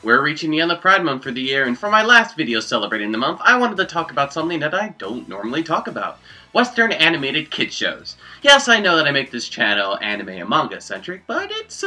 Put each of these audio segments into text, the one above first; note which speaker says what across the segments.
Speaker 1: We're reaching the end of Pride Month for the year, and for my last video celebrating the month, I wanted to talk about something that I don't normally talk about. Western animated kids shows. Yes, I know that I make this channel anime and manga centric, but it's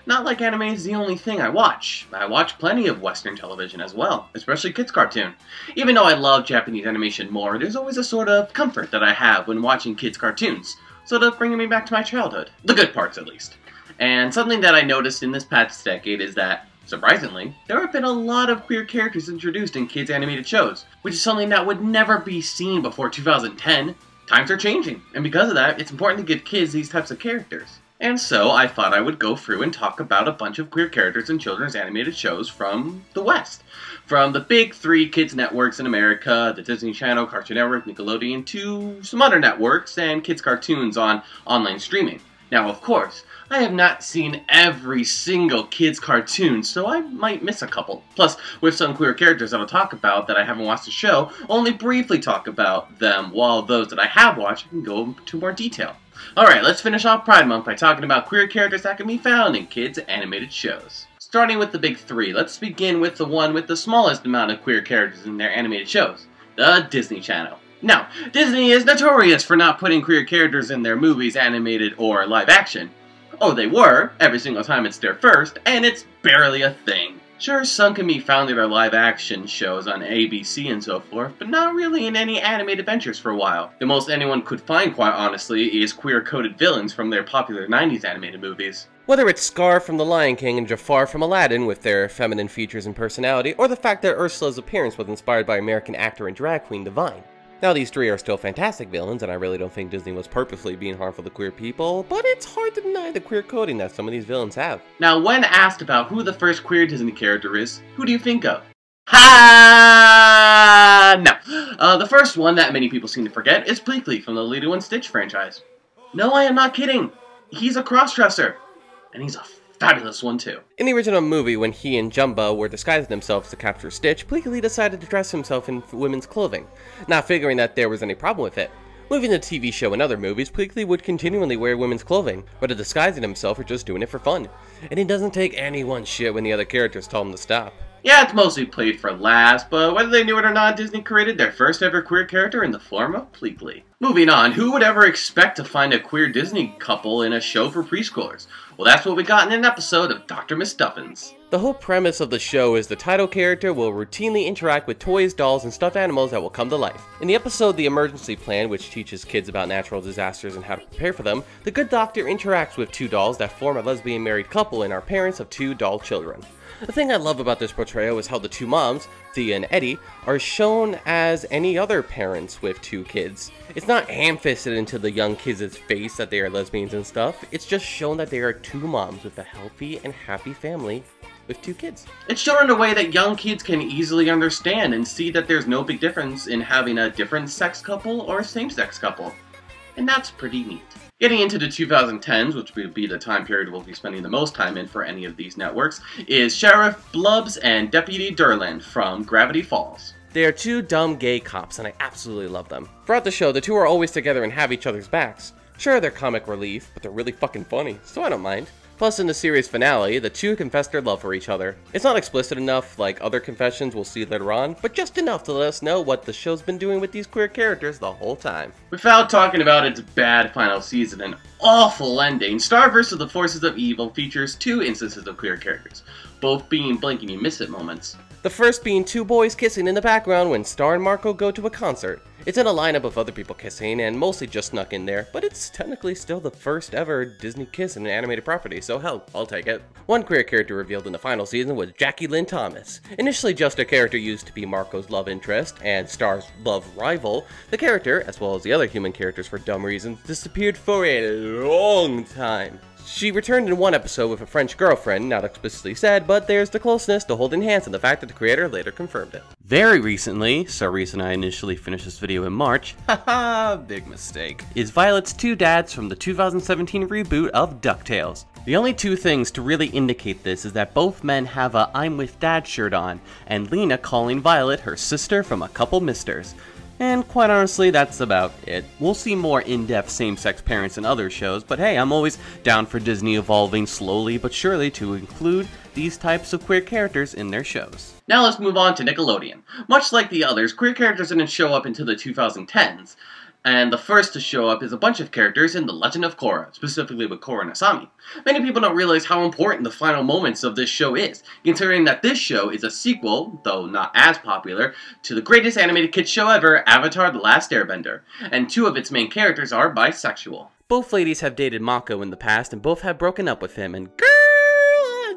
Speaker 1: not like anime is the only thing I watch. I watch plenty of Western television as well, especially kids cartoon. Even though I love Japanese animation more, there's always a sort of comfort that I have when watching kids cartoons, sort of bringing me back to my childhood. The good parts, at least. And something that I noticed in this past decade is that, surprisingly, there have been a lot of queer characters introduced in kids' animated shows, which is something that would never be seen before 2010. Times are changing, and because of that, it's important to give kids these types of characters. And so, I thought I would go through and talk about a bunch of queer characters in children's animated shows from the West. From the big three kids networks in America, the Disney Channel, Cartoon Network, Nickelodeon, to some other networks and kids cartoons on online streaming. Now, of course, I have not seen every single kids cartoon, so I might miss a couple. Plus, with some queer characters that I'll talk about that I haven't watched the show, I'll only briefly talk about them, while those that I have watched I can go into more detail. Alright, let's finish off Pride Month by talking about queer characters that can be found in kids animated shows. Starting with the big three, let's begin with the one with the smallest amount of queer characters in their animated shows, the Disney Channel. Now, Disney is notorious for not putting queer characters in their movies, animated or live action. Oh, they were, every single time it's their first, and it's barely a thing. Sure, some can be found in their live-action shows on ABC and so forth, but not really in any animated ventures for a while. The most anyone could find, quite honestly, is queer-coded villains from their popular 90s animated movies.
Speaker 2: Whether it's Scar from The Lion King and Jafar from Aladdin with their feminine features and personality, or the fact that Ursula's appearance was inspired by American actor and drag queen Divine. Now, these three are still fantastic villains, and I really don't think Disney was purposely being harmful to queer people, but it's hard to deny the queer coding that some of these villains have.
Speaker 1: Now, when asked about who the first queer Disney character is, who do you think of? Ha! No. The first one that many people seem to forget is Pleakley from the Lilo and Stitch franchise. No, I am not kidding. He's a cross-dresser, and he's a fabulous one too.
Speaker 2: In the original movie, when he and Jumba were disguising themselves to capture Stitch, Pleakley decided to dress himself in women's clothing, not figuring that there was any problem with it. Moving the TV show and other movies, Pleakley would continually wear women's clothing, whether disguising himself or just doing it for fun. And he doesn't take anyone's shit when the other characters tell him to stop.
Speaker 1: Yeah, it's mostly played for laughs, but whether they knew it or not, Disney created their first ever queer character in the form of Pleakley. Moving on, who would ever expect to find a queer Disney couple in a show for preschoolers? Well, that's what we got in an episode of Dr. Mistuffins.
Speaker 2: The whole premise of the show is the title character will routinely interact with toys, dolls, and stuffed animals that will come to life. In the episode The Emergency Plan, which teaches kids about natural disasters and how to prepare for them, the good doctor interacts with two dolls that form a lesbian married couple and are parents of two doll children. The thing I love about this portrayal is how the two moms, Thea and Eddie, are shown as any other parents with two kids. It's not ham-fisted into the young kids' face that they are lesbians and stuff, it's just shown that they are two moms with a healthy and happy family with two kids.
Speaker 1: It's shown in a way that young kids can easily understand and see that there's no big difference in having a different sex couple or a same-sex couple. And that's pretty neat. Getting into the 2010s, which will be the time period we'll be spending the most time in for any of these networks, is Sheriff Blubbs and Deputy Durland from Gravity Falls.
Speaker 2: They are two dumb gay cops, and I absolutely love them. Throughout the show, the two are always together and have each other's backs. Sure, they're comic relief, but they're really fucking funny, so I don't mind. Plus, in the series finale, the two confess their love for each other. It's not explicit enough like other confessions we'll see later on, but just enough to let us know what the show's been doing with these queer characters the whole time.
Speaker 1: Without talking about its bad final season and awful ending, Star vs. the Forces of Evil features two instances of queer characters, both being blink and you miss it moments.
Speaker 2: The first being two boys kissing in the background when Star and Marco go to a concert. It's in a lineup of other people kissing, and mostly just snuck in there, but it's technically still the first ever Disney kiss in an animated property, so hell, I'll take it. One queer character revealed in the final season was Jackie Lynn Thomas. Initially just a character used to be Marco's love interest and Star's love rival, the character, as well as the other human characters for dumb reasons, disappeared for a long time. She returned in one episode with a French girlfriend, not explicitly said, but there's the closeness to holding hands and the fact that the creator later confirmed it. Very recently, so recent I initially finished this video in March, haha, big mistake, is Violet's two dads from the 2017 reboot of DuckTales. The only two things to really indicate this is that both men have a I'm with Dad shirt on, and Lena calling Violet her sister from a couple misters. And quite honestly, that's about it. We'll see more in-depth same-sex parents in other shows, but hey, I'm always down for Disney evolving slowly but surely to include these types of queer characters in their shows.
Speaker 1: Now let's move on to Nickelodeon. Much like the others, queer characters didn't show up until the 2010s. And the first to show up is a bunch of characters in The Legend of Korra, specifically with Korra and Asami. Many people don't realize how important the final moments of this show is, considering that this show is a sequel, though not as popular, to the greatest animated kids show ever, Avatar: The Last Airbender, and two of its main characters are bisexual.
Speaker 2: Both ladies have dated Mako in the past, and both have broken up with him, and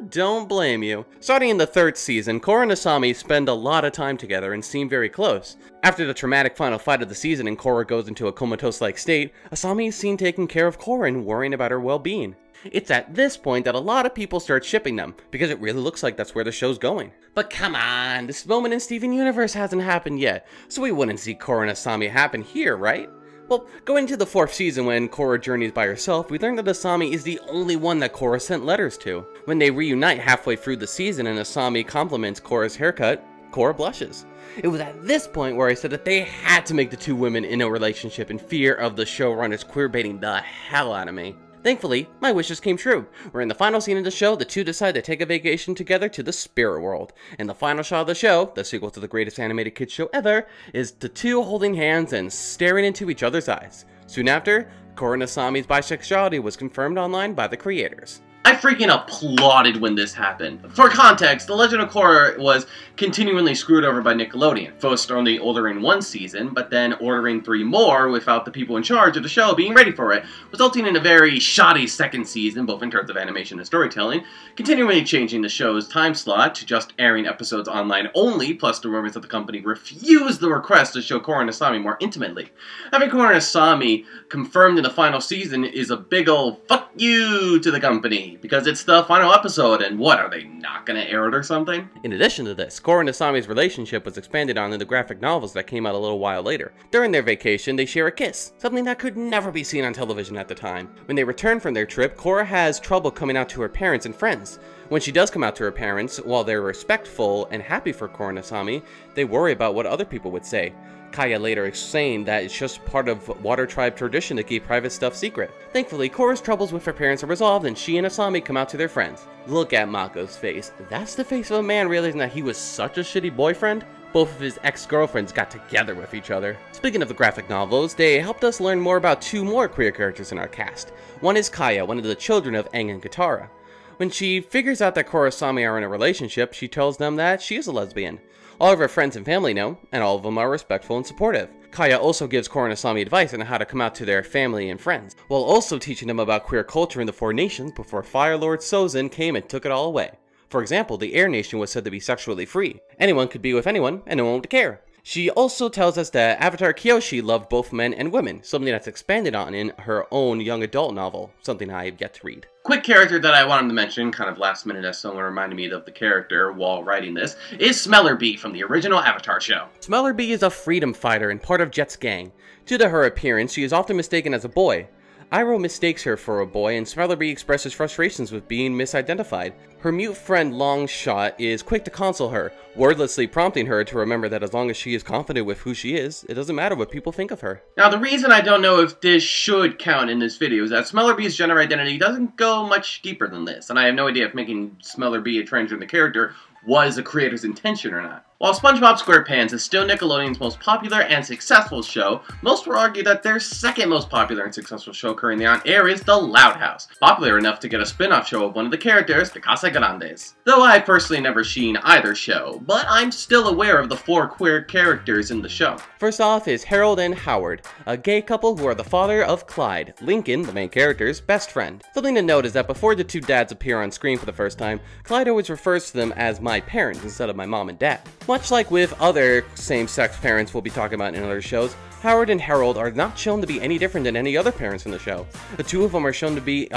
Speaker 2: don't blame you. Starting in the third season, Korra and Asami spend a lot of time together and seem very close. After the traumatic final fight of the season and Korra goes into a comatose-like state, Asami is seen taking care of Korra and worrying about her well-being. It's at this point that a lot of people start shipping them, because it really looks like that's where the show's going. But come on, this moment in Steven Universe hasn't happened yet, so we wouldn't see Korra and Asami happen here, right? Well, going into the fourth season when Korra journeys by herself, we learn that Asami is the only one that Korra sent letters to. When they reunite halfway through the season and Asami compliments Korra's haircut, Korra blushes. It was at this point where I said that they had to make the two women in a relationship in fear of the showrunners queerbaiting the hell out of me. Thankfully, my wishes came true, where in the final scene of the show, the two decide to take a vacation together to the spirit world. And the final shot of the show, the sequel to the greatest animated kids show ever, is the two holding hands and staring into each other's eyes. Soon after, Korra and Asami's bisexuality was confirmed online by the creators.
Speaker 1: I freaking applauded when this happened. For context, The Legend of Korra was continually screwed over by Nickelodeon, first only ordering one season, but then ordering 3 more without the people in charge of the show being ready for it, resulting in a very shoddy second season, both in terms of animation and storytelling, continually changing the show's time slot to just airing episodes online only, plus the rumors that the company refused the request to show Korra and Asami more intimately. Having Korra and Asami confirmed in the final season is a big ol' fuck you to the company, because it's the final episode, and what, are they not gonna air it or something?
Speaker 2: In addition to this, Korra and Asami's relationship was expanded on in the graphic novels that came out a little while later. During their vacation, they share a kiss, something that could never be seen on television at the time. When they return from their trip, Korra has trouble coming out to her parents and friends. When she does come out to her parents, while they're respectful and happy for Korra and Asami, they worry about what other people would say. Kaya later saying that it's just part of Water Tribe tradition to keep private stuff secret. Thankfully, Korra's troubles with her parents are resolved and she and Asami come out to their friends. Look at Mako's face. That's the face of a man realizing that he was such a shitty boyfriend. Both of his ex-girlfriends got together with each other. Speaking of the graphic novels, they helped us learn more about 2 more queer characters in our cast. One is Kaya, one of the children of Aang and Katara. When she figures out that Korra and Asami are in a relationship, she tells them that she is a lesbian. All of her friends and family know, and all of them are respectful and supportive. Kaya also gives Korra and Asami advice on how to come out to their family and friends, while also teaching them about queer culture in the 4 nations before Fire Lord Sozin came and took it all away. For example, the Air Nation was said to be sexually free. Anyone could be with anyone, and no one would care. She also tells us that Avatar Kyoshi loved both men and women, something that's expanded on in her own young adult novel, something I have yet to read.
Speaker 1: Quick character that I wanted to mention, kind of last minute as someone reminded me of the character while writing this, is Smellerbee from the original Avatar show.
Speaker 2: Smellerbee is a freedom fighter and part of Jet's gang. Due to her appearance, she is often mistaken as a boy. Iroh mistakes her for a boy, and Smellerbee expresses frustrations with being misidentified. Her mute friend Longshot is quick to console her, wordlessly prompting her to remember that as long as she is confident with who she is, it doesn't matter what people think of her.
Speaker 1: Now, the reason I don't know if this should count in this video is that Smellerbee's gender identity doesn't go much deeper than this, and I have no idea if making Smellerbee a transgender character was the creator's intention or not. While SpongeBob SquarePants is still Nickelodeon's most popular and successful show, most will argue that their second most popular and successful show currently on air is The Loud House, popular enough to get a spin-off show of one of the characters, the Casa Grandes. Though I've personally never seen either show, but I'm still aware of the 4 queer characters in the show.
Speaker 2: First off is Harold and Howard, a gay couple who are the father of Clyde, Lincoln, the main character's best friend. Something to note is that before the 2 dads appear on screen for the first time, Clyde always refers to them as my parents instead of my mom and dad. Much like with other same-sex parents we'll be talking about in other shows, Howard and Harold are not shown to be any different than any other parents in the show. The 2 of them are shown to be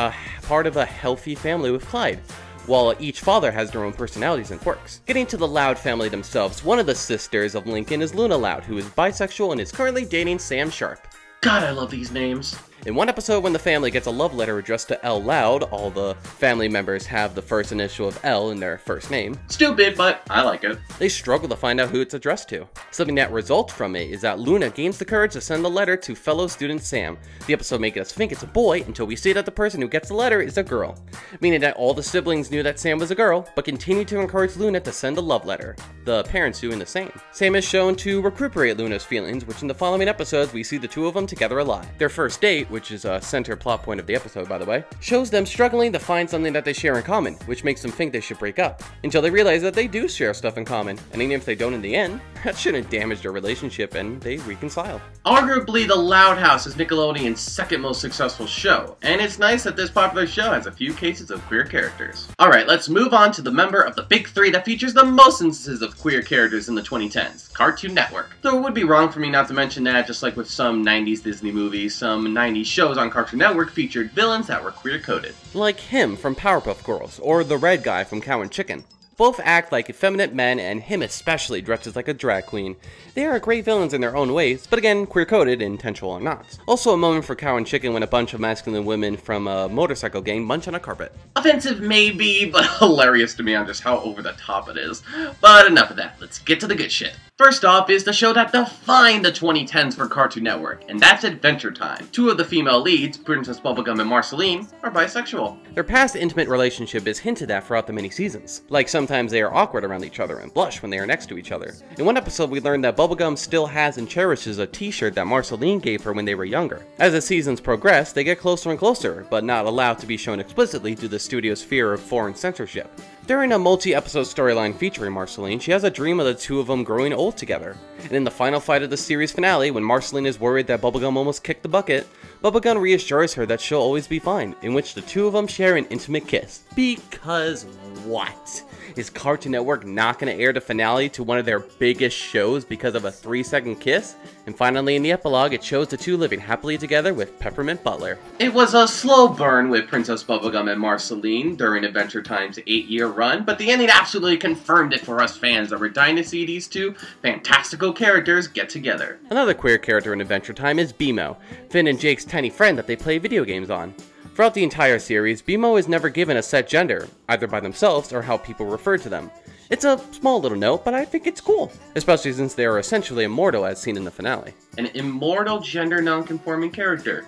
Speaker 2: part of a healthy family with Clyde, while each father has their own personalities and quirks. Getting to the Loud family themselves, one of the sisters of Lincoln is Luna Loud, who is bisexual and is currently dating Sam Sharp.
Speaker 1: God, I love these names.
Speaker 2: In one episode, when the family gets a love letter addressed to L Loud, all the family members have the first initial of L in their first name.
Speaker 1: Stupid, but I like it.
Speaker 2: They struggle to find out who it's addressed to. Something that results from it is that Luna gains the courage to send the letter to fellow student Sam. The episode making us think it's a boy until we see that the person who gets the letter is a girl, meaning that all the siblings knew that Sam was a girl, but continued to encourage Luna to send a love letter. The parents doing the same. Sam is shown to recuperate Luna's feelings, which in the following episodes we see the two of them together alive. Their first date, which is a center plot point of the episode by the way, shows them struggling to find something that they share in common, which makes them think they should break up, until they realize that they do share stuff in common, and even if they don't in the end, that shouldn't damage their relationship and they reconcile.
Speaker 1: Arguably, The Loud House is Nickelodeon's second most successful show, and it's nice that this popular show has a few cases of queer characters. Alright, let's move on to the member of the big three that features the most instances of queer characters in the 2010s, Cartoon Network. Though it would be wrong for me not to mention that, just like with some 90s Disney movies, some 90s shows on Cartoon Network featured villains that were queer-coded.
Speaker 2: Like him from Powerpuff Girls, or the red guy from Cow and Chicken. Both act like effeminate men, and him especially dresses like a drag queen. They are great villains in their own ways, but again, queer-coded, intentional or not. Also a moment for Cow and Chicken when a bunch of masculine women from a motorcycle gang munch on a carpet.
Speaker 1: Offensive maybe, but hilarious to me on just how over the top it is. But enough of that, let's get to the good shit. First off is the show that defined the 2010s for Cartoon Network, and that's Adventure Time. Two of the female leads, Princess Bubblegum and Marceline, are bisexual.
Speaker 2: Their past intimate relationship is hinted at throughout the many seasons. Like sometimes they are awkward around each other and blush when they are next to each other. In one episode we learned that Bubblegum still has and cherishes a t-shirt that Marceline gave her when they were younger. As the seasons progress, they get closer and closer, but not allowed to be shown explicitly due to the studio's fear of foreign censorship. During a multi-episode storyline featuring Marceline, she has a dream of the two of them growing old together. And in the final fight of the series finale, when Marceline is worried that Bubblegum almost kicked the bucket, Bubblegum reassures her that she'll always be fine, in which the two of them share an intimate kiss. Because what? Is Cartoon Network not going to air the finale to one of their biggest shows because of a 3-second kiss? And finally in the epilogue, it shows the two living happily together with Peppermint Butler.
Speaker 1: It was a slow burn with Princess Bubblegum and Marceline during Adventure Time's 8-year run, but the ending absolutely confirmed it for us fans that we're dying to see these two fantastical characters get together.
Speaker 2: Another queer character in Adventure Time is BMO, Finn and Jake's tiny friend that they play video games on. Throughout the entire series, BMO is never given a set gender, either by themselves or how people refer to them. It's a small little note, but I think it's cool, especially since they are essentially immortal as seen in the finale.
Speaker 1: An immortal gender non-conforming character.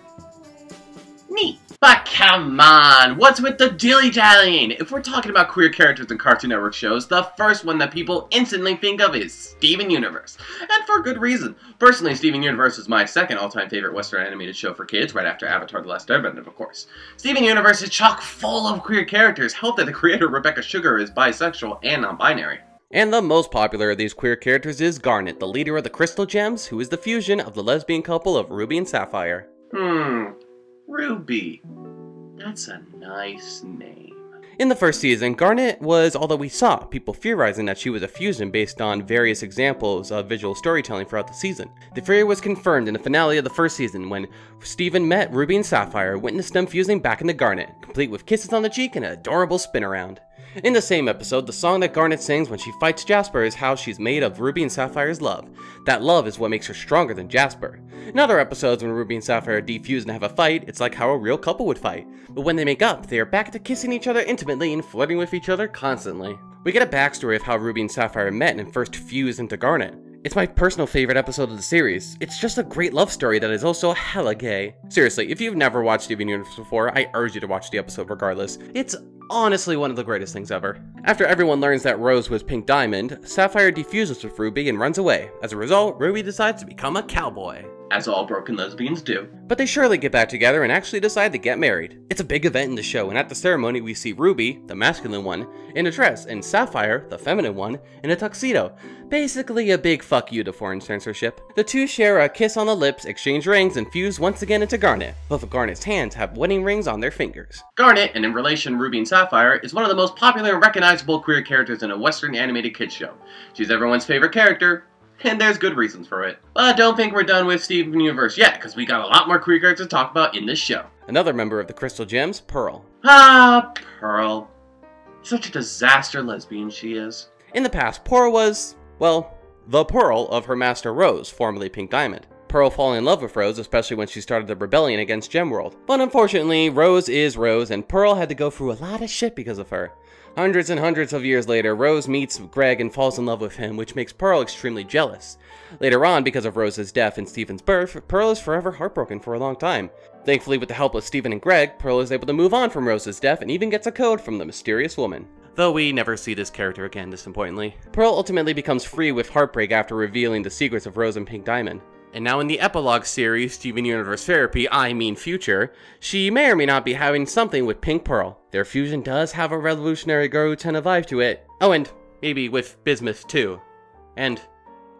Speaker 1: Neat. But come on, what's with the dilly-dallying? If we're talking about queer characters in Cartoon Network shows, the first one that people instantly think of is Steven Universe. And for good reason. Personally, Steven Universe is my second all-time favorite Western animated show for kids, right after Avatar The Last Airbender, of course. Steven Universe is chock full of queer characters. Help that the creator, Rebecca Sugar, is bisexual and non-binary.
Speaker 2: And the most popular of these queer characters is Garnet, the leader of the Crystal Gems, who is the fusion of the lesbian couple of Ruby and Sapphire.
Speaker 1: Ruby. That's a nice name.
Speaker 2: In the first season, Garnet was all that we saw, people theorizing that she was a fusion based on various examples of visual storytelling throughout the season. The theory was confirmed in the finale of the first season when Steven met Ruby and Sapphire, witnessed them fusing back into Garnet, complete with kisses on the cheek and an adorable spin around. In the same episode, the song that Garnet sings when she fights Jasper is how she's made of Ruby and Sapphire's love. That love is what makes her stronger than Jasper. In other episodes, when Ruby and Sapphire defuse and have a fight, it's like how a real couple would fight. But when they make up, they are back to kissing each other intimately and flirting with each other constantly. We get a backstory of how Ruby and Sapphire met and first fused into Garnet. It's my personal favorite episode of the series. It's just a great love story that is also hella gay. Seriously, if you've never watched Steven Universe before, I urge you to watch the episode regardless. It's honestly one of the greatest things ever. After everyone learns that Rose was Pink Diamond, Sapphire defuses with Ruby and runs away. As a result, Ruby decides to become a cowboy.
Speaker 1: As all broken lesbians do.
Speaker 2: But they surely get back together and actually decide to get married. It's a big event in the show, and at the ceremony we see Ruby, the masculine one, in a dress, and Sapphire, the feminine one, in a tuxedo. Basically a big fuck you to foreign censorship. The two share a kiss on the lips, exchange rings, and fuse once again into Garnet. Both of Garnet's hands have wedding rings on their fingers.
Speaker 1: Garnet, and in relation Ruby and Sapphire, is one of the most popular and recognizable queer characters in a Western animated kids show. She's everyone's favorite character, and there's good reasons for it. But I don't think we're done with Steven Universe yet, because we got a lot more queer characters to talk about in this show.
Speaker 2: Another member of the Crystal Gems, Pearl.
Speaker 1: Ah, Pearl. Such a disaster lesbian she is.
Speaker 2: In the past, Pearl was, well, the Pearl of her master Rose, formerly Pink Diamond. Pearl falling in love with Rose, especially when she started the rebellion against Gemworld. But unfortunately, Rose is Rose, and Pearl had to go through a lot of shit because of her. Hundreds and hundreds of years later, Rose meets Greg and falls in love with him, which makes Pearl extremely jealous. Later on, because of Rose's death and Steven's birth, Pearl is forever heartbroken for a long time. Thankfully, with the help of Steven and Greg, Pearl is able to move on from Rose's death and even gets a code from the mysterious woman. Though we never see this character again, disappointingly. Pearl ultimately becomes free with heartbreak after revealing the secrets of Rose and Pink Diamond. And now in the epilogue series, Steven Universe Therapy, I Mean Future, she may or may not be having something with Pink Pearl. Their fusion does have a revolutionary Garo Utena vibe to it. Oh, and maybe with Bismuth too. And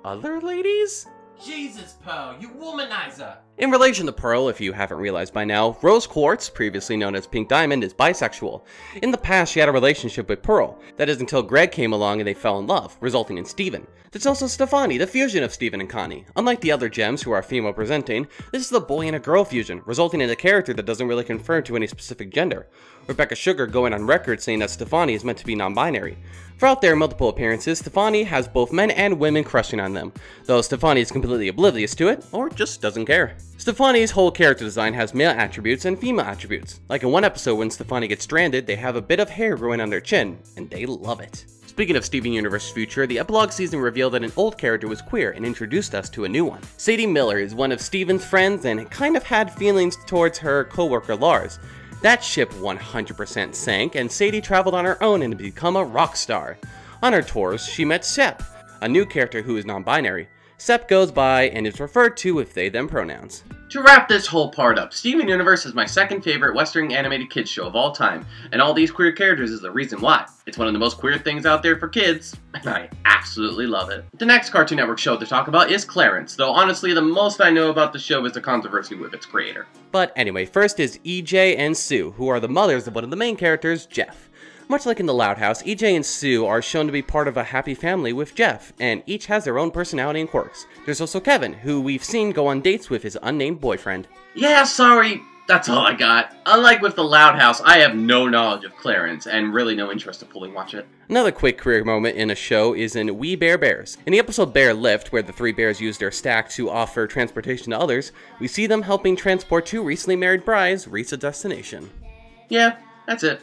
Speaker 2: other ladies? Jesus, Poe, you womanizer! In relation to Pearl, if you haven't realized by now, Rose Quartz, previously known as Pink Diamond, is bisexual. In the past, she had a relationship with Pearl. That is until Greg came along and they fell in love, resulting in Steven. There's also Stefani, the fusion of Steven and Connie. Unlike the other gems, who are female presenting, this is a boy and a girl fusion, resulting in a character that doesn't really conform to any specific gender. Rebecca Sugar going on record saying that Stefani is meant to be non-binary. Throughout their multiple appearances, Stefani has both men and women crushing on them, though Stefani is completely oblivious to it, or just doesn't care. Stefani's whole character design has male attributes and female attributes. Like in one episode when Stefani gets stranded, they have a bit of hair growing on their chin, and they love it. Speaking of Steven Universe Future, the epilogue season revealed that an old character was queer and introduced us to a new one. Sadie Miller is one of Steven's friends and kind of had feelings towards her co-worker Lars. That ship 100% sank, and Sadie traveled on her own and become a rock star. On her tours, she met Sepp, a new character who is non-binary. Sepp goes by and is referred to with they/them pronouns.
Speaker 1: To wrap this whole part up, Steven Universe is my second favorite Western animated kids show of all time, and all these queer characters is the reason why. It's one of the most queer things out there for kids, and I absolutely love it. The next Cartoon Network show to talk about is Clarence, though honestly the most I know about the show is the controversy with its creator.
Speaker 2: But anyway, first is EJ and Sue, who are the mothers of one of the main characters, Jeff. Much like in the Loud House, EJ and Sue are shown to be part of a happy family with Jeff, and each has their own personality and quirks. There's also Kevin, who we've seen go on dates with his unnamed boyfriend.
Speaker 1: Yeah, sorry, that's all I got. Unlike with the Loud House, I have no knowledge of Clarence, and really no interest to fully watch it.
Speaker 2: Another quick career moment in a show is in We Bare Bears. In the episode Bear Lift, where the three bears use their stack to offer transportation to others, we see them helping transport two recently married brides reach a destination.
Speaker 1: Yeah, that's it.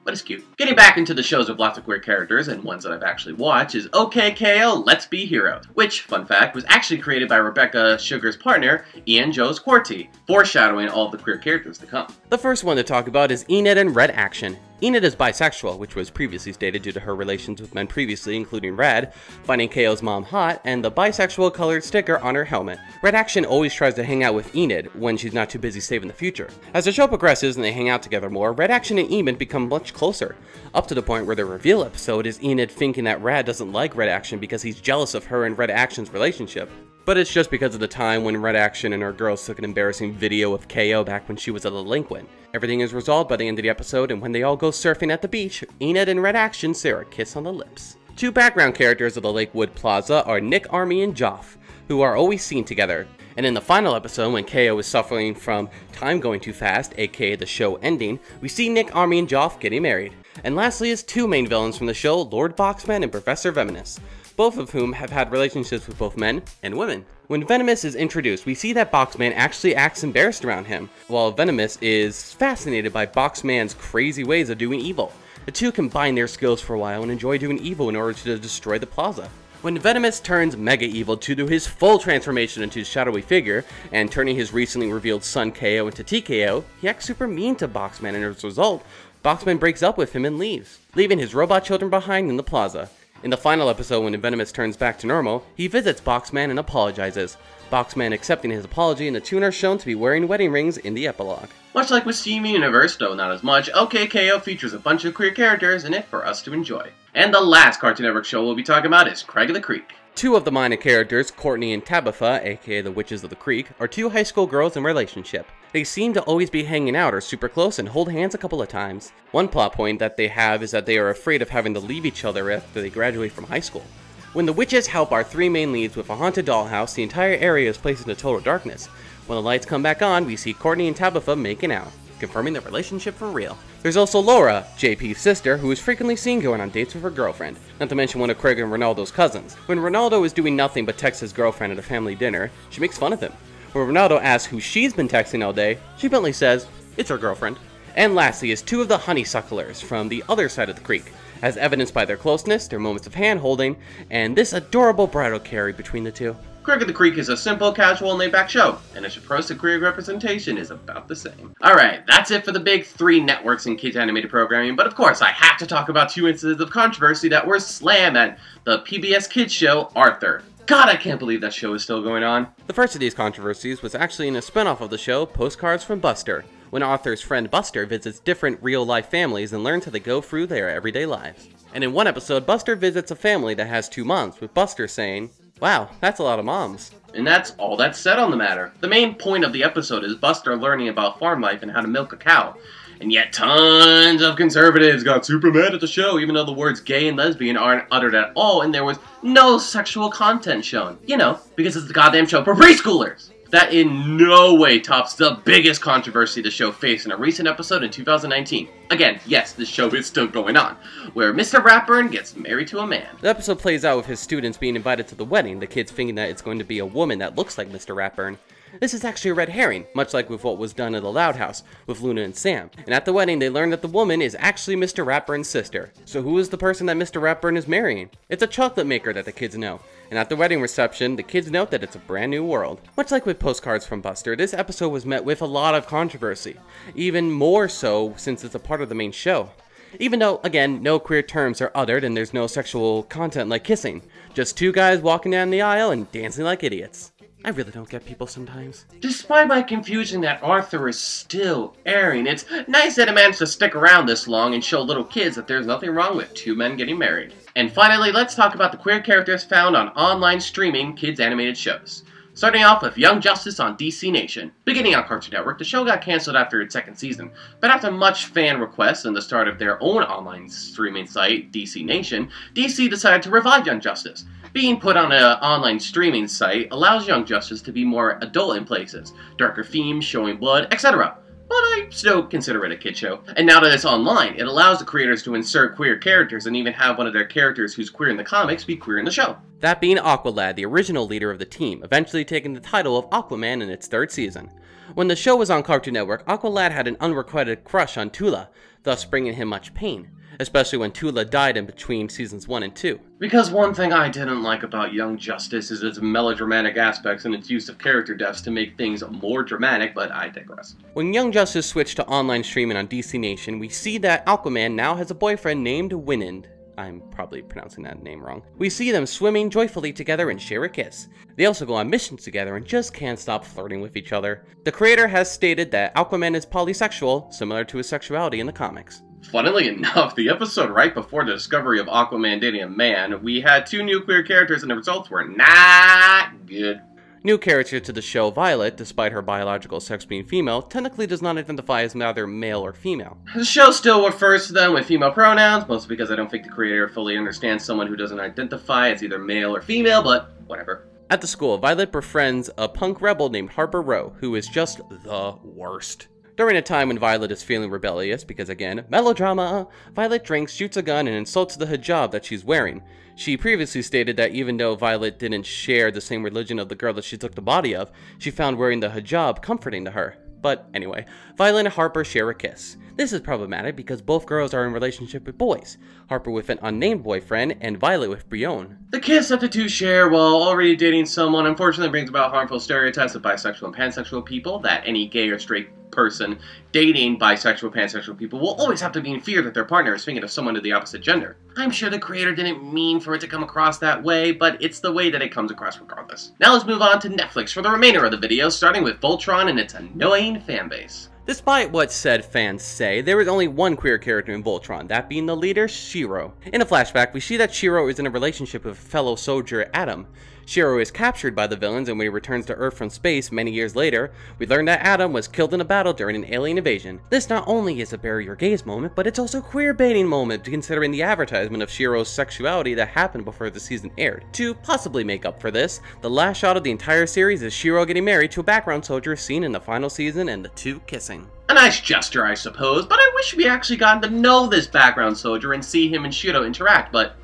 Speaker 1: But it's cute. Getting back into the shows with lots of queer characters, and ones that I've actually watched, is OK K.O. Let's Be Heroes, which, fun fact, was actually created by Rebecca Sugar's partner, Ian Joes Quartey, foreshadowing all of the queer characters to come.
Speaker 2: The first one to talk about is Enid and Red Action. Enid is bisexual, which was previously stated due to her relations with men previously, including Red, finding K.O.'s mom hot, and the bisexual colored sticker on her helmet. Red Action always tries to hang out with Enid when she's not too busy saving the future. As the show progresses and they hang out together more, Red Action and Enid become much closer, up to the point where the reveal episode is Enid thinking that Rad doesn't like Red Action because he's jealous of her and Red Action's relationship. But it's just because of the time when Red Action and her girls took an embarrassing video of KO back when she was a delinquent. Everything is resolved by the end of the episode, and when they all go surfing at the beach, Enid and Red Action share a kiss on the lips. Two background characters of the Lakewood Plaza are Nick Army and Joff, who are always seen together. And in the final episode, when KO is suffering from time going too fast, aka the show ending, we see Nick Army and Joff getting married. And lastly is two main villains from the show, Lord Boxman and Professor Venomous, both of whom have had relationships with both men and women. When Venomous is introduced, we see that Boxman actually acts embarrassed around him, while Venomous is fascinated by Boxman's crazy ways of doing evil. The two combine their skills for a while and enjoy doing evil in order to destroy the plaza. When Venomous turns mega evil to do his full transformation into a shadowy figure, and turning his recently revealed son KO into TKO, he acts super mean to Boxman, and as a result, Boxman breaks up with him and leaves, leaving his robot children behind in the plaza. In the final episode, when Venomous turns back to normal, he visits Boxman and apologizes, Boxman accepting his apology, and the two are shown to be wearing wedding rings in the epilogue.
Speaker 1: Much like with Steven Universe, though not as much, OK K.O. features a bunch of queer characters in it for us to enjoy. And the last Cartoon Network show we'll be talking about is Craig of the Creek.
Speaker 2: Two of the minor characters, Courtney and Tabitha, aka the Witches of the Creek, are two high school girls in a relationship. They seem to always be hanging out or super close and hold hands a couple of times. One plot point that they have is that they are afraid of having to leave each other after they graduate from high school. When the witches help our three main leads with a haunted dollhouse, the entire area is placed into total darkness. When the lights come back on, we see Courtney and Tabitha making out, confirming their relationship for real. There's also Laura, JP's sister, who is frequently seen going on dates with her girlfriend, not to mention one of Craig and Ronaldo's cousins. When Ronaldo is doing nothing but text his girlfriend at a family dinner, she makes fun of him. When Ronaldo asks who she's been texting all day, she bluntly says it's her girlfriend. And lastly is two of the honeysucklers from the other side of the creek, as evidenced by their closeness, their moments of hand-holding, and this adorable bridal carry between the two.
Speaker 1: Crick of the Creek is a simple, casual, and laid-back show, and its approach to queer representation is about the same. Alright, that's it for the big 3 networks in kids animated programming, but of course I have to talk about 2 instances of controversy that were slammed at the PBS Kids show, Arthur. God, I can't believe that show is still going on.
Speaker 2: The first of these controversies was actually in a spin-off of the show, Postcards from Buster, when Arthur's friend Buster visits different real-life families and learns how they go through their everyday lives. And in one episode, Buster visits a family that has 2 moms, with Buster saying, "Wow, that's a lot of moms."
Speaker 1: And that's all that's said on the matter. The main point of the episode is Buster learning about farm life and how to milk a cow. And yet tons of conservatives got super mad at the show, even though the words gay and lesbian aren't uttered at all and there was no sexual content shown. You know, because it's the goddamn show for preschoolers. That in no way tops the biggest controversy the show faced in a recent episode in 2019. Again, yes, the show is still going on, where Mr. Ratburn gets married to a man.
Speaker 2: The episode plays out with his students being invited to the wedding, the kids thinking that it's going to be a woman that looks like Mr. Ratburn. This is actually a red herring, much like with what was done at the Loud House with Luna and Sam. And at the wedding, they learn that the woman is actually Mr. Ratburn's sister. So who is the person that Mr. Ratburn is marrying? It's a chocolate maker that the kids know. And at the wedding reception, the kids note that it's a brand new world. Much like with Postcards from Buster, this episode was met with a lot of controversy. Even more so since it's a part of the main show. Even though, again, no queer terms are uttered and there's no sexual content like kissing. Just 2 guys walking down the aisle and dancing like idiots. I really don't get people sometimes.
Speaker 1: Despite my confusion that Arthur is still airing, it's nice that it managed to stick around this long and show little kids that there's nothing wrong with 2 men getting married. And finally, let's talk about the queer characters found on online streaming kids animated shows. Starting off with Young Justice on DC Nation. Beginning on Cartoon Network, the show got cancelled after its 2nd season, but after much fan requests and the start of their own online streaming site, DC Nation, DC decided to revive Young Justice. Being put on an online streaming site allows Young Justice to be more adult in places, darker themes, showing blood, etc. But I still consider it a kid show. And now that it's online, it allows the creators to insert queer characters and even have one of their characters who's queer in the comics be queer in the show.
Speaker 2: That being Aqualad, the original leader of the team, eventually taking the title of Aquaman in its 3rd season. When the show was on Cartoon Network, Aqualad had an unrequited crush on Tula, thus bringing him much pain, especially when Tula died in between seasons 1 and 2.
Speaker 1: Because one thing I didn't like about Young Justice is its melodramatic aspects and its use of character deaths to make things more dramatic, but I digress.
Speaker 2: When Young Justice switched to online streaming on DC Nation, we see that Aquaman now has a boyfriend named Winand. I'm probably pronouncing that name wrong. We see them swimming joyfully together and share a kiss. They also go on missions together and just can't stop flirting with each other. The creator has stated that Aquaman is polysexual, similar to his sexuality in the comics.
Speaker 1: Funnily enough, the episode right before the discovery of Aquaman dating a man, we had 2 new queer characters and the results were not good.
Speaker 2: New character to the show, Violet, despite her biological sex being female, technically does not identify as neither male or female.
Speaker 1: The show still refers to them with female pronouns, mostly because I don't think the creator fully understands someone who doesn't identify as either male or female, but whatever.
Speaker 2: At the school, Violet befriends a punk rebel named Harper Row, who is just the worst. During a time when Violet is feeling rebellious, because again, melodrama, Violet drinks, shoots a gun, and insults the hijab that she's wearing. She previously stated that even though Violet didn't share the same religion of the girl that she took the body of, she found wearing the hijab comforting to her. But anyway, Violet and Harper share a kiss. This is problematic because both girls are in a relationship with boys, Harper with an unnamed boyfriend, and Violet with Brion.
Speaker 1: The kiss that the 2 share while already dating someone unfortunately brings about harmful stereotypes of bisexual and pansexual people, that any gay or straight person dating bisexual, pansexual people will always have to be in fear that their partner is thinking of someone of the opposite gender. I'm sure the creator didn't mean for it to come across that way, but it's the way that it comes across regardless. Now let's move on to Netflix for the remainder of the video, starting with Voltron and its annoying fanbase.
Speaker 2: Despite what said fans say, there is only one queer character in Voltron, that being the leader, Shiro. In a flashback, we see that Shiro is in a relationship with fellow soldier Adam. Shiro is captured by the villains, and when he returns to Earth from space many years later, we learn that Adam was killed in a battle during an alien invasion. This not only is a bury your gays moment, but it's also a queer baiting moment, considering the advertisement of Shiro's sexuality that happened before the season aired. To possibly make up for this, the last shot of the entire series is Shiro getting married to a background soldier seen in the final season and the 2 kissing.
Speaker 1: A nice gesture, I suppose, but I wish we actually gotten to know this background soldier and see him and Shiro interact, but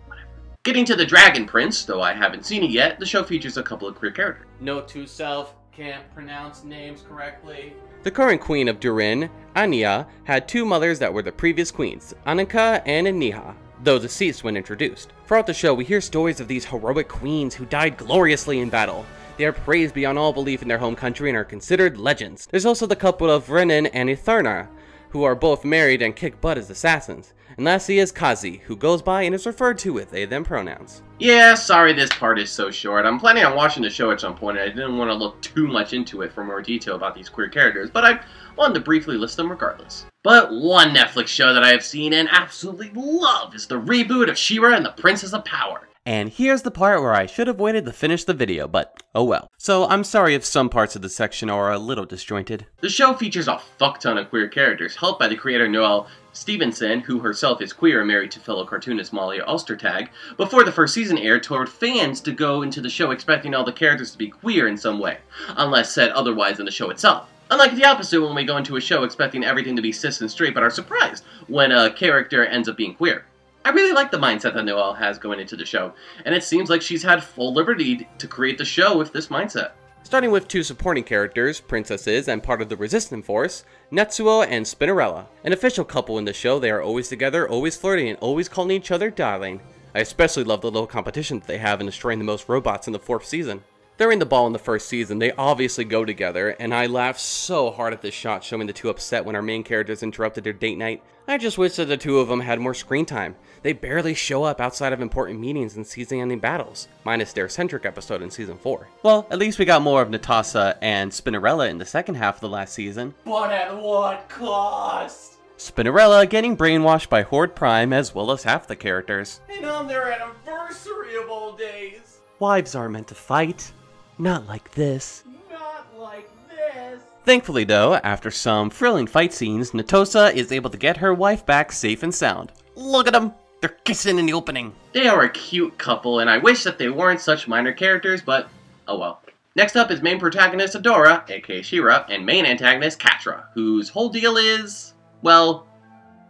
Speaker 1: whatever. Getting to the Dragon Prince, though I haven't seen it yet, the show features a couple of queer characters.
Speaker 2: Note to self, can't pronounce names correctly. The current queen of Durin, Anya, had two mothers that were the previous queens, Annika and Niha, though deceased when introduced. Throughout the show, we hear stories of these heroic queens who died gloriously in battle. They are praised beyond all belief in their home country and are considered legends. There's also the couple of Renan and Itharna, who are both married and kick butt as assassins. And lastly is Kazi, who goes by and is referred to with they/them pronouns.
Speaker 1: Yeah, sorry this part is so short. I'm planning on watching the show at some point, and I didn't want to look too much into it for more detail about these queer characters, but I wanted to briefly list them regardless. But one Netflix show that I have seen and absolutely love is the reboot of She-Ra and the Princess of Power.
Speaker 2: And here's the part where I should have waited to finish the video, but oh well. So I'm sorry if some parts of the section are a little disjointed.
Speaker 1: The show features a fuck ton of queer characters, helped by the creator Noelle Stevenson, who herself is queer and married to fellow cartoonist Molly Ostertag, before the first season aired, told fans to go into the show expecting all the characters to be queer in some way, unless said otherwise in the show itself. Unlike the opposite when we go into a show expecting everything to be cis and straight, but are surprised when a character ends up being queer. I really like the mindset that Noelle has going into the show, and it seems like she's had full liberty to create the show with this mindset.
Speaker 2: Starting with two supporting characters, princesses and part of the Resistance Force, Netsuo and Spinnerella. An official couple in the show, they are always together, always flirting, and always calling each other darling. I especially love the little competition that they have in destroying the most robots in the 4th season. During the ball in the 1st season, they obviously go together, and I laughed so hard at this shot showing the two upset when our main characters interrupted their date night. I just wish that the two of them had more screen time. They barely show up outside of important meetings and season-ending battles, minus their centric episode in Season 4. Well, at least we got more of Natasha and Spinnerella in the second half of the last season. But at what cost? Spinnerella getting brainwashed by Horde Prime as well as half the characters. And on their anniversary of all days. Wives are meant to fight. Not like this. Not like this. Thankfully though, after some thrilling fight scenes, Natosa is able to get her wife back safe and sound. Look at them! They're kissing in the opening.
Speaker 1: They are a cute couple, and I wish that they weren't such minor characters, but oh well. Next up is main protagonist Adora, aka She-Ra, and main antagonist Catra, whose whole deal is, well,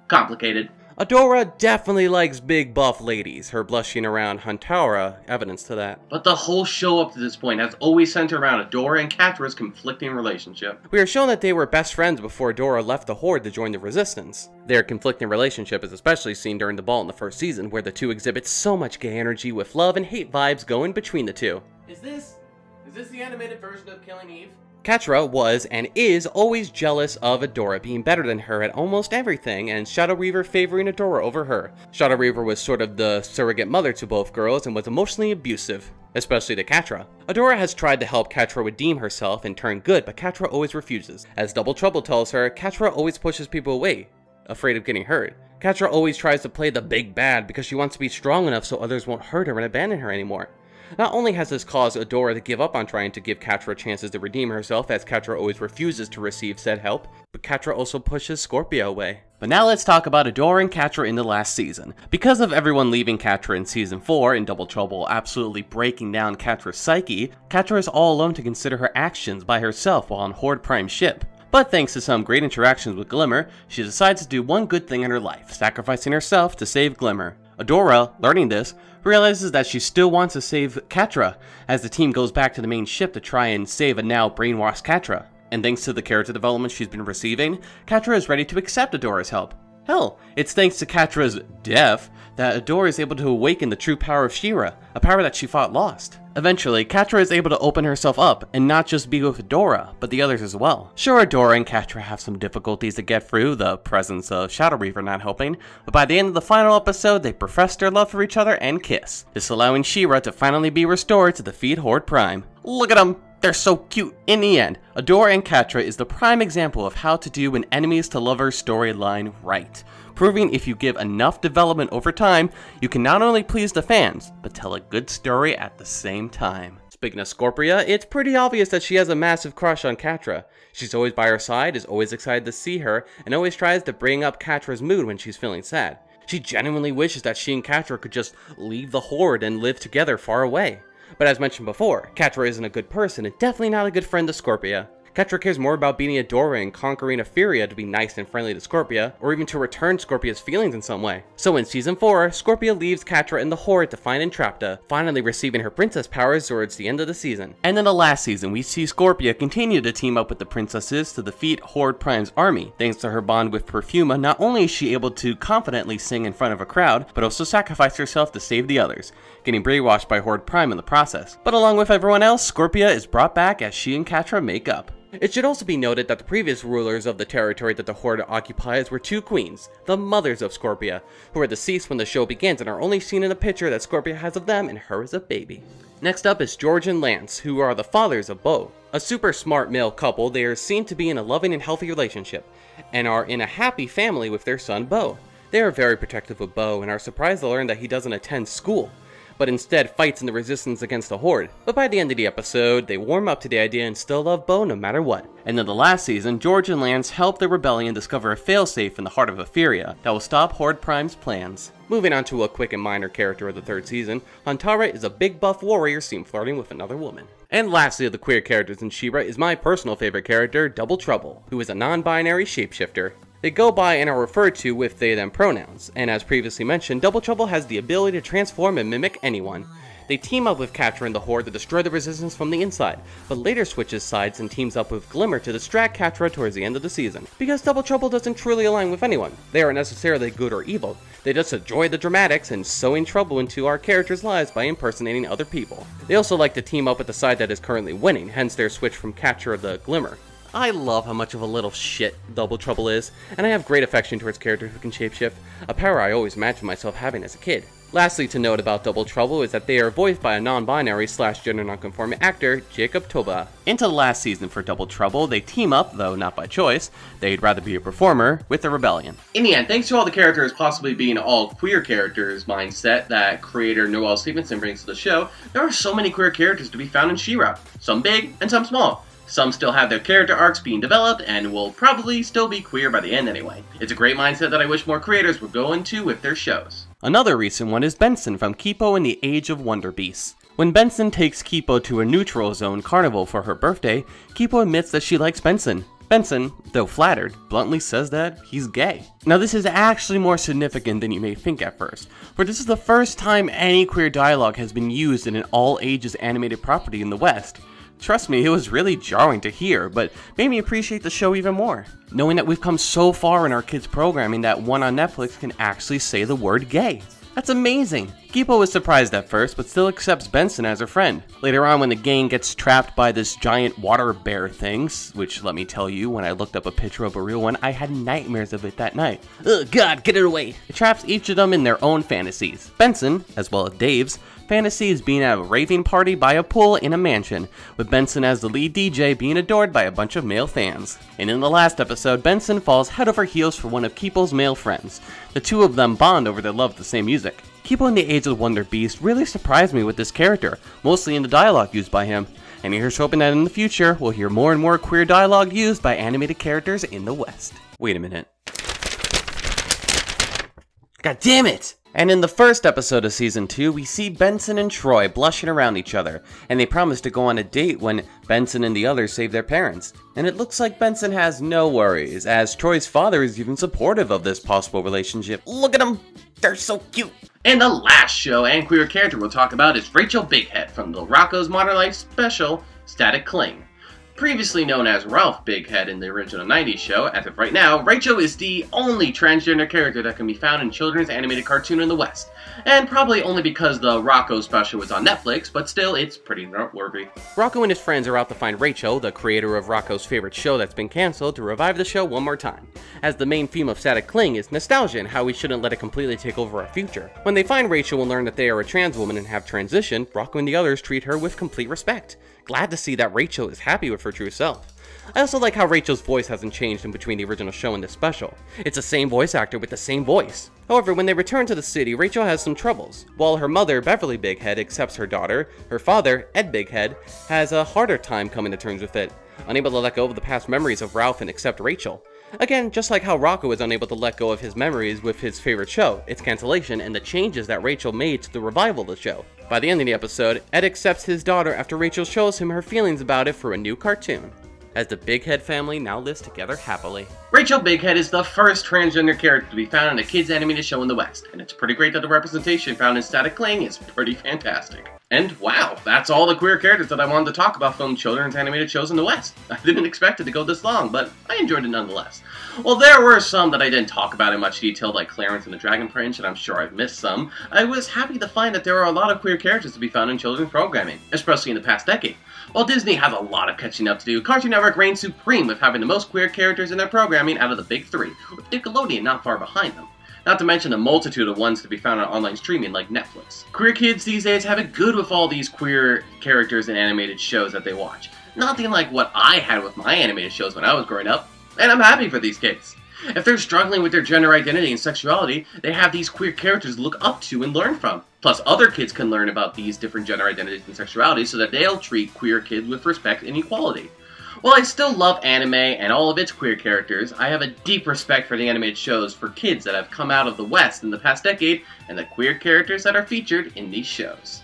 Speaker 1: complicated.
Speaker 2: Adora definitely likes big buff ladies, her blushing around Huntara evidence to that.
Speaker 1: But the whole show up to this point has always centered around Adora and Catra's conflicting relationship.
Speaker 2: We are shown that they were best friends before Adora left the Horde to join the Resistance. Their conflicting relationship is especially seen during the ball in the 1st season, where the two exhibit so much gay energy with love and hate vibes going between the two. Is this the animated version of Killing Eve? Catra was and is always jealous of Adora being better than her at almost everything, and Shadow Reaver favoring Adora over her. Shadow Reaver was sort of the surrogate mother to both girls and was emotionally abusive, especially to Catra. Adora has tried to help Catra redeem herself and turn good, but Catra always refuses. As Double Trouble tells her, Catra always pushes people away, afraid of getting hurt. Catra always tries to play the big bad because she wants to be strong enough so others won't hurt her and abandon her anymore. Not only has this caused Adora to give up on trying to give Catra chances to redeem herself, as Catra always refuses to receive said help, but Catra also pushes Scorpia away. But now let's talk about Adora and Catra in the last season. Because of everyone leaving Catra in Season 4 and Double Trouble absolutely breaking down Catra's psyche, Catra is all alone to consider her actions by herself while on Horde Prime's ship. But thanks to some great interactions with Glimmer, she decides to do one good thing in her life, sacrificing herself to save Glimmer. Adora, learning this, realizes that she still wants to save Catra, as the team goes back to the main ship to try and save a now brainwashed Catra. And thanks to the character development she's been receiving, Catra is ready to accept Adora's help. Hell, it's thanks to Catra's death that Adora is able to awaken the true power of She-Ra, a power that she thought lost. Eventually, Catra is able to open herself up and not just be with Adora, but the others as well. Sure, Adora and Catra have some difficulties to get through, the presence of Shadow Reaver not helping, but by the end of the final episode, they profess their love for each other and kiss, this allowing She-Ra to finally be restored to defeat Horde Prime. Look at them! They're so cute in the end. Adora and Catra is the prime example of how to do an enemies to lovers storyline right, proving if you give enough development over time, you can not only please the fans, but tell a good story at the same time. Speaking of Scorpia, it's pretty obvious that she has a massive crush on Catra. She's always by her side, is always excited to see her, and always tries to bring up Catra's mood when she's feeling sad. She genuinely wishes that she and Catra could just leave the Horde and live together far away. But as mentioned before, Catra isn't a good person and definitely not a good friend to Scorpia. Ketra cares more about beating Adora and conquering Euphoria to be nice and friendly to Scorpia, or even to return Scorpia's feelings in some way. So in Season 4, Scorpia leaves Ketra in the Horde to find Entrapta, finally receiving her princess powers towards the end of the season. And in the last season, we see Scorpia continue to team up with the princesses to defeat Horde Prime's army. Thanks to her bond with Perfuma, not only is she able to confidently sing in front of a crowd, but also sacrifice herself to save the others, getting brainwashed by Horde Prime in the process. But along with everyone else, Scorpia is brought back as she and Ketra make up. It should also be noted that the previous rulers of the territory that the Horde occupies were two queens, the mothers of Scorpia, who are deceased when the show begins and are only seen in a picture that Scorpia has of them and her as a baby. Next up is George and Lance, who are the fathers of Bow. A super smart male couple, they are seen to be in a loving and healthy relationship, and are in a happy family with their son Bow. They are very protective of Bow and are surprised to learn that he doesn't attend school, but instead fights in the resistance against the Horde. But by the end of the episode, they warm up to the idea and still love Bow no matter what. And in the last season, George and Lance help the rebellion discover a failsafe in the heart of Euphoria that will stop Horde Prime's plans. Moving on to a quick and minor character of the third season, Hantara is a big buff warrior seen flirting with another woman. And lastly of the queer characters in She-Ra is my personal favorite character, Double Trouble, who is a non-binary shapeshifter. They go by and are referred to with they/them pronouns, and as previously mentioned, Double Trouble has the ability to transform and mimic anyone. They team up with Ketra and the Horde to destroy the resistance from the inside, but later switches sides and teams up with Glimmer to distract Ketra towards the end of the season. Because Double Trouble doesn't truly align with anyone, they aren't necessarily good or evil, they just enjoy the dramatics and sowing trouble into our characters' lives by impersonating other people. They also like to team up with the side that is currently winning, hence their switch from Ketra to Glimmer. I love how much of a little shit Double Trouble is, and I have great affection towards characters who can shapeshift, a power I always imagined myself having as a kid. Lastly to note about Double Trouble is that they are voiced by a non-binary / gender non-conforming actor, Jacob Toba. Into the last season for Double Trouble, they team up, though not by choice, they'd rather be a performer, with the Rebellion.
Speaker 1: In the end, thanks to all the characters possibly being all queer characters mindset that creator Noelle Stevenson brings to the show, there are so many queer characters to be found in She-Ra, some big and some small. Some still have their character arcs being developed and will probably still be queer by the end anyway. It's a great mindset that I wish more creators would go into with their shows.
Speaker 2: Another recent one is Benson from Kipo and the Age of Wonder Beasts. When Benson takes Kipo to a neutral zone carnival for her birthday, Kipo admits that she likes Benson. Benson, though flattered, bluntly says that he's gay. Now this is actually more significant than you may think at first, for this is the first time any queer dialogue has been used in an all-ages animated property in the West. Trust me, it was really jarring to hear, but made me appreciate the show even more. Knowing that we've come so far in our kids' programming that one on Netflix can actually say the word gay. That's amazing! Kipo was surprised at first, but still accepts Benson as her friend. Later on, when the gang gets trapped by this giant water bear things, which let me tell you, when I looked up a picture of a real one, I had nightmares of it that night. Ugh, God, get it away! It traps each of them in their own fantasies. Benson, as well as Dave's, fantasy is being at a raving party by a pool in a mansion, with Benson as the lead DJ being adored by a bunch of male fans. And in the last episode, Benson falls head over heels for one of Kipo's male friends. The two of them bond over their love of the same music. Kipo in the Age of Wonder Beast really surprised me with this character, mostly in the dialogue used by him. And here's hoping that in the future, we'll hear more and more queer dialogue used by animated characters in the West. Wait a minute. God damn it! And in the first episode of Season 2, we see Benson and Troy blushing around each other, and they promise to go on a date when Benson and the others save their parents. And it looks like Benson has no worries, as Troy's father is even supportive of this possible relationship. Look at them! They're so cute!
Speaker 1: And the last show and queer character we'll talk about is Rachel Bighead from the Rocko's Modern Life special, Static Cling. Previously known as Ralph Bighead in the original 90s show, as of right now, Rachel is the only transgender character that can be found in children's animated cartoon in the West. And probably only because the Rocko special was on Netflix, but still, it's pretty noteworthy.
Speaker 2: Rocko and his friends are out to find Rachel, the creator of Rocko's favorite show that's been cancelled, to revive the show one more time, as the main theme of Static Cling is nostalgia and how we shouldn't let it completely take over our future. When they find Rachel and learn that they are a trans woman and have transitioned, Rocko and the others treat her with complete respect. Glad to see that Rachel is happy with her true self. I also like how Rachel's voice hasn't changed in between the original show and this special. It's the same voice actor with the same voice. However, when they return to the city, Rachel has some troubles. While her mother, Beverly Bighead, accepts her daughter, her father, Ed Bighead, has a harder time coming to terms with it, unable to let go of the past memories of Ralph and accept Rachel. Again, just like how Rocko is unable to let go of his memories with his favorite show, its cancellation, and the changes that Rachel made to the revival of the show. By the end of the episode, Ed accepts his daughter after Rachel shows him her feelings about it for a new cartoon. as the Big Head family now lives together happily.
Speaker 1: Rachel Bighead is the first transgender character to be found in a kids animated show in the West, and it's pretty great that the representation found in Static Cling is pretty fantastic. And wow, that's all the queer characters that I wanted to talk about from children's animated shows in the West. I didn't expect it to go this long, but I enjoyed it nonetheless. While there were some that I didn't talk about in much detail, like Clarence and the Dragon Prince, and I'm sure I've missed some, I was happy to find that there are a lot of queer characters to be found in children's programming, especially in the past decade. While Disney has a lot of catching up to do, Cartoon Network reigns supreme with having the most queer characters in their programming out of the big three, with Nickelodeon not far behind them. Not to mention a multitude of ones to be found on online streaming like Netflix. Queer kids these days have it good with all these queer characters in animated shows that they watch. Nothing like what I had with my animated shows when I was growing up, and I'm happy for these kids. If they're struggling with their gender identity and sexuality, they have these queer characters to look up to and learn from. Plus, other kids can learn about these different gender identities and sexualities so that they'll treat queer kids with respect and equality. While I still love anime and all of its queer characters, I have a deep respect for the animated shows for kids that have come out of the West in the past decade and the queer characters that are featured in these shows.